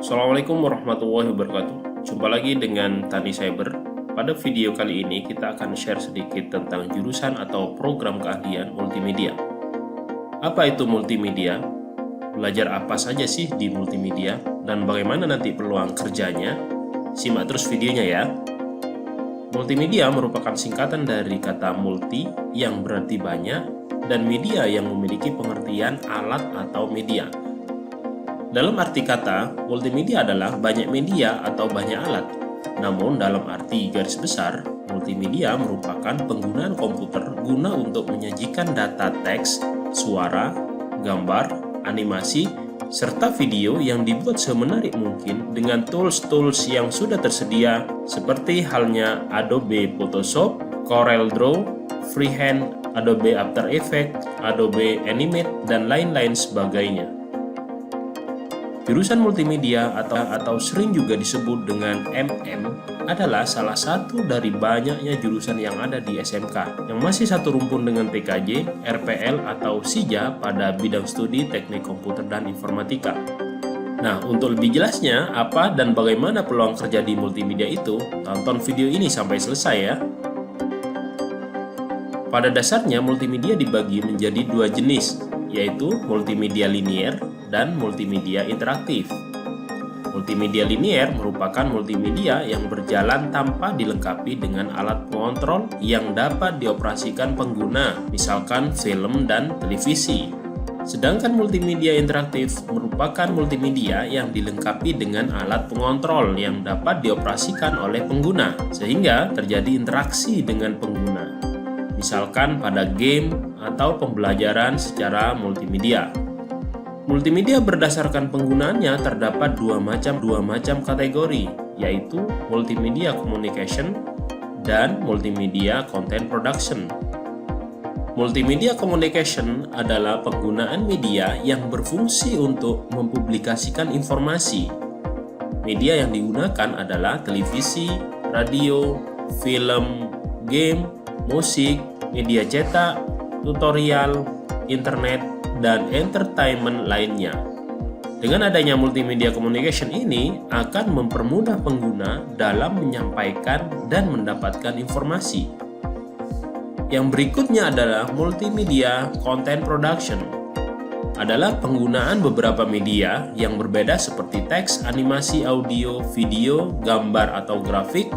Assalamualaikum warahmatullahi wabarakatuh. Jumpa lagi dengan Tani Cyber. Pada video kali ini kita akan share sedikit tentang jurusan atau program keahlian multimedia. Apa itu multimedia? Belajar apa saja sih di multimedia? Dan bagaimana nanti peluang kerjanya? Simak terus videonya ya. Multimedia merupakan singkatan dari kata multi yang berarti banyak dan media yang memiliki pengertian alat atau media. Dalam arti kata, multimedia adalah banyak media atau banyak alat. Namun dalam arti garis besar, multimedia merupakan penggunaan komputer guna untuk menyajikan data teks, suara, gambar, animasi, serta video yang dibuat semenarik mungkin dengan tools-tools yang sudah tersedia seperti halnya Adobe Photoshop, CorelDRAW, Freehand, Adobe After Effects, Adobe Animate, dan lain-lain sebagainya. Jurusan multimedia atau sering juga disebut dengan MM adalah salah satu dari banyaknya jurusan yang ada di SMK yang masih satu rumpun dengan PKJ, RPL atau SIJA pada bidang studi teknik komputer dan informatika. Nah, untuk lebih jelasnya apa dan bagaimana peluang kerja di multimedia itu, tonton video ini sampai selesai ya. Pada dasarnya multimedia dibagi menjadi dua jenis, yaitu multimedia linier dan multimedia interaktif. Multimedia linier merupakan multimedia yang berjalan tanpa dilengkapi dengan alat pengontrol yang dapat dioperasikan pengguna, misalkan film dan televisi. Sedangkan multimedia interaktif merupakan multimedia yang dilengkapi dengan alat pengontrol yang dapat dioperasikan oleh pengguna, sehingga terjadi interaksi dengan pengguna, misalkan pada game atau pembelajaran secara multimedia. Multimedia berdasarkan penggunaannya terdapat dua macam kategori, yaitu multimedia communication dan multimedia content production. Multimedia communication adalah penggunaan media yang berfungsi untuk mempublikasikan informasi. Media yang digunakan adalah televisi, radio, film, game, musik, media cetak, tutorial, internet, dan entertainment lainnya. Dengan adanya multimedia communication ini akan mempermudah pengguna dalam menyampaikan dan mendapatkan informasi. Yang berikutnya adalah multimedia content production. Adalah penggunaan beberapa media yang berbeda seperti teks, animasi, audio, video, gambar atau grafik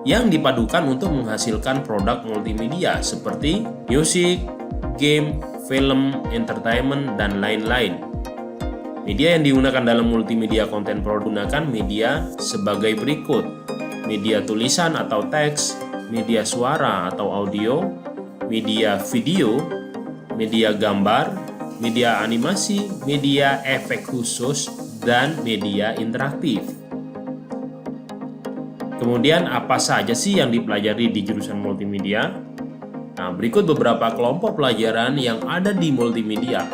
yang dipadukan untuk menghasilkan produk multimedia seperti musik, game, film, entertainment, dan lain-lain. Media yang digunakan dalam multimedia content menggunakan media sebagai berikut: media tulisan atau teks, media suara atau audio, media video, media gambar, media animasi, media efek khusus, dan media interaktif. Kemudian apa saja sih yang dipelajari di jurusan multimedia? Nah, berikut beberapa kelompok pelajaran yang ada di multimedia.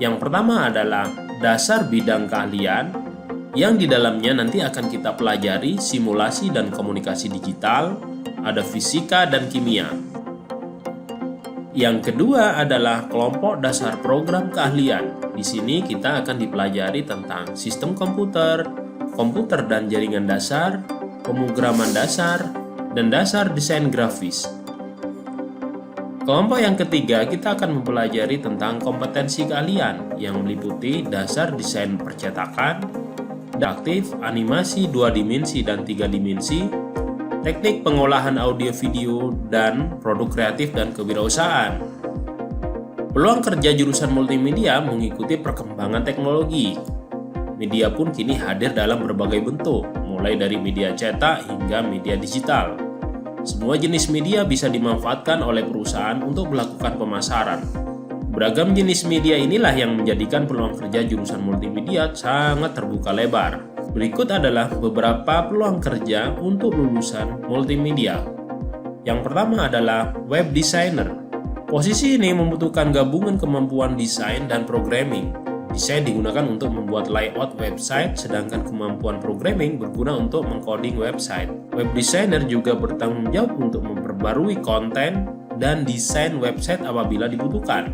Yang pertama adalah dasar bidang keahlian, yang di dalamnya nanti akan kita pelajari simulasi dan komunikasi digital, ada fisika dan kimia. Yang kedua adalah kelompok dasar program keahlian. Di sini kita akan dipelajari tentang sistem komputer, komputer dan jaringan dasar, pemrograman dasar, dan dasar desain grafis. Kelompok yang ketiga, kita akan mempelajari tentang kompetensi keahlian yang meliputi dasar desain percetakan, interaktif, animasi 2 dimensi dan 3 dimensi, teknik pengolahan audio video, dan produk kreatif dan kewirausahaan. Peluang kerja jurusan multimedia mengikuti perkembangan teknologi. Media pun kini hadir dalam berbagai bentuk, mulai dari media cetak hingga media digital. Semua jenis media bisa dimanfaatkan oleh perusahaan untuk melakukan pemasaran. Beragam jenis media inilah yang menjadikan peluang kerja jurusan multimedia sangat terbuka lebar. Berikut adalah beberapa peluang kerja untuk lulusan multimedia. Yang pertama adalah web designer. Posisi ini membutuhkan gabungan kemampuan desain dan programming. Desain digunakan untuk membuat layout website, sedangkan kemampuan programming berguna untuk mengcoding website. Web designer juga bertanggung jawab untuk memperbarui konten dan desain website apabila dibutuhkan.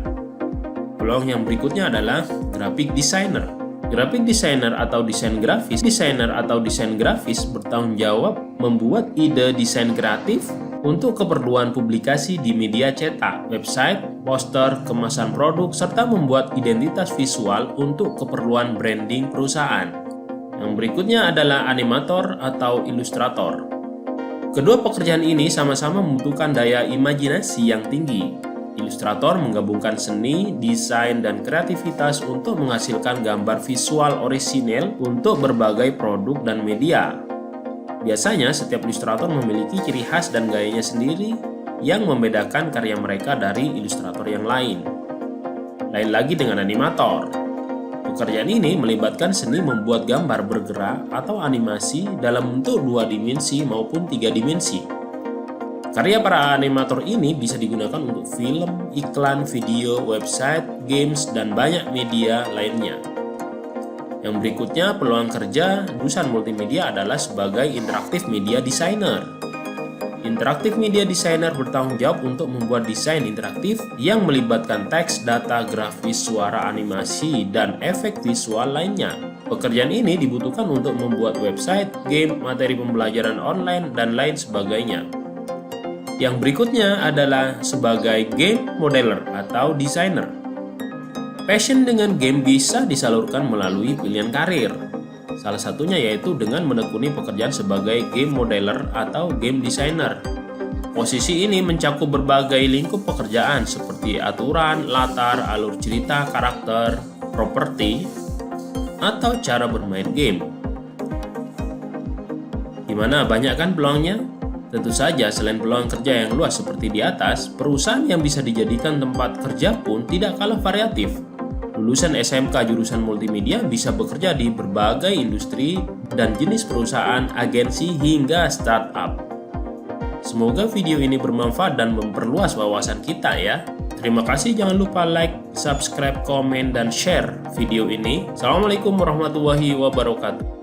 Peluang yang berikutnya adalah graphic designer. Graphic designer atau desain grafis bertanggung jawab membuat ide desain kreatif untuk keperluan publikasi di media cetak, website, poster, kemasan produk, serta membuat identitas visual untuk keperluan branding perusahaan. Yang berikutnya adalah animator atau ilustrator. Kedua pekerjaan ini sama-sama membutuhkan daya imajinasi yang tinggi. Ilustrator menggabungkan seni, desain, dan kreativitas untuk menghasilkan gambar visual orisinil untuk berbagai produk dan media. Biasanya, setiap ilustrator memiliki ciri khas dan gayanya sendiri yang membedakan karya mereka dari ilustrator yang lain. Lain lagi dengan animator. Pekerjaan ini melibatkan seni membuat gambar bergerak atau animasi dalam bentuk 2 dimensi maupun 3 dimensi. Karya para animator ini bisa digunakan untuk film, iklan, video, website, games, dan banyak media lainnya. Yang berikutnya, peluang kerja lulusan multimedia adalah sebagai interactive media designer. Interactive media designer bertanggung jawab untuk membuat desain interaktif yang melibatkan teks, data, grafis, suara, animasi, dan efek visual lainnya. Pekerjaan ini dibutuhkan untuk membuat website, game, materi pembelajaran online, dan lain sebagainya. Yang berikutnya adalah sebagai game modeler atau designer. Passion dengan game bisa disalurkan melalui pilihan karir. Salah satunya yaitu dengan menekuni pekerjaan sebagai game modeler atau game designer. Posisi ini mencakup berbagai lingkup pekerjaan seperti aturan, latar, alur cerita, karakter, properti, atau cara bermain game. Gimana, banyak kan peluangnya? Tentu saja, selain peluang kerja yang luas seperti di atas, perusahaan yang bisa dijadikan tempat kerja pun tidak kalah variatif. Lulusan SMK jurusan multimedia bisa bekerja di berbagai industri dan jenis perusahaan, agensi, hingga startup. Semoga video ini bermanfaat dan memperluas wawasan kita ya. Terima kasih, jangan lupa like, subscribe, komen, dan share video ini. Assalamualaikum warahmatullahi wabarakatuh.